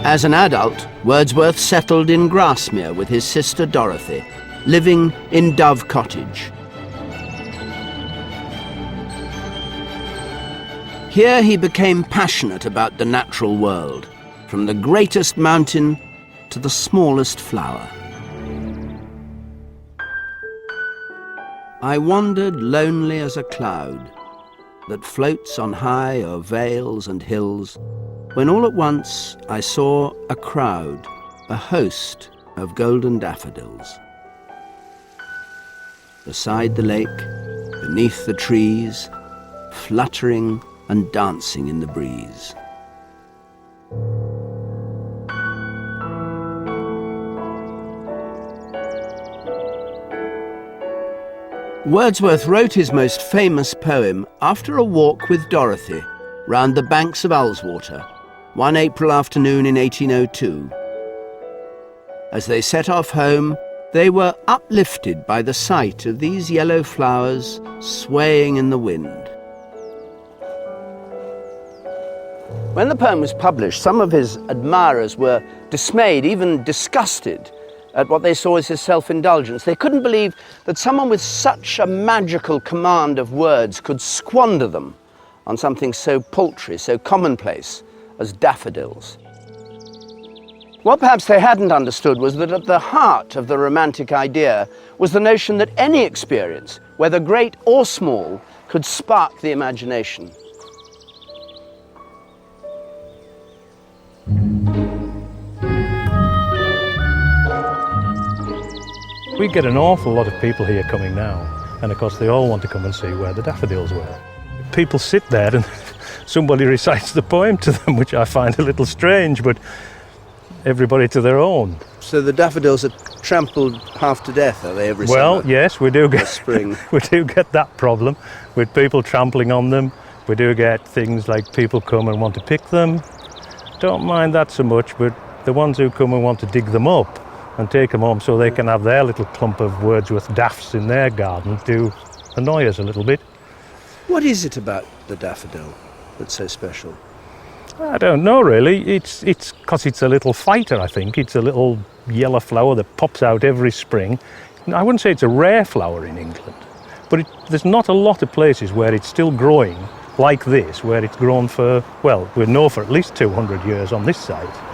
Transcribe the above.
As an adult, Wordsworth settled in Grasmere with his sister Dorothy, living in Dove Cottage. Here he became passionate about the natural world, from the greatest mountain to the smallest flower. I wandered lonely as a cloud that floats on high o'er vales and hills, when all at once I saw a crowd, a host of golden daffodils. Beside the lake, beneath the trees, fluttering and dancing in the breeze. Wordsworth wrote his most famous poem after a walk with Dorothy round the banks of Ullswater, one April afternoon in 1802. As they set off home, they were uplifted by the sight of these yellow flowers swaying in the wind. When the poem was published, some of his admirers were dismayed, even disgusted, at what they saw as his self-indulgence. They couldn't believe that someone with such a magical command of words could squander them on something so paltry, so commonplace as daffodils. What perhaps they hadn't understood was that at the heart of the romantic idea was the notion that any experience, whether great or small, could spark the imagination. We get an awful lot of people here coming now, and of course they all want to come and see where the daffodils were. People sit there and somebody recites the poem to them, which I find a little strange, but everybody to their own. So the daffodils are trampled half to death, are they, every summer? Well, yes, we do get spring. We do get that problem with people trampling on them. We do get things like people come and want to pick them. Don't mind that so much, but the ones who come and want to dig them up and take them home so they can have their little clump of Wordsworth daffs in their garden do annoy us a little bit. What is it about the daffodil that's so special? I don't know really. It's because it's a little fighter, I think. It's a little yellow flower that pops out every spring. I wouldn't say it's a rare flower in England, but there's not a lot of places where it's still growing like this, where it's grown for, well, we know for at least 200 years on this side.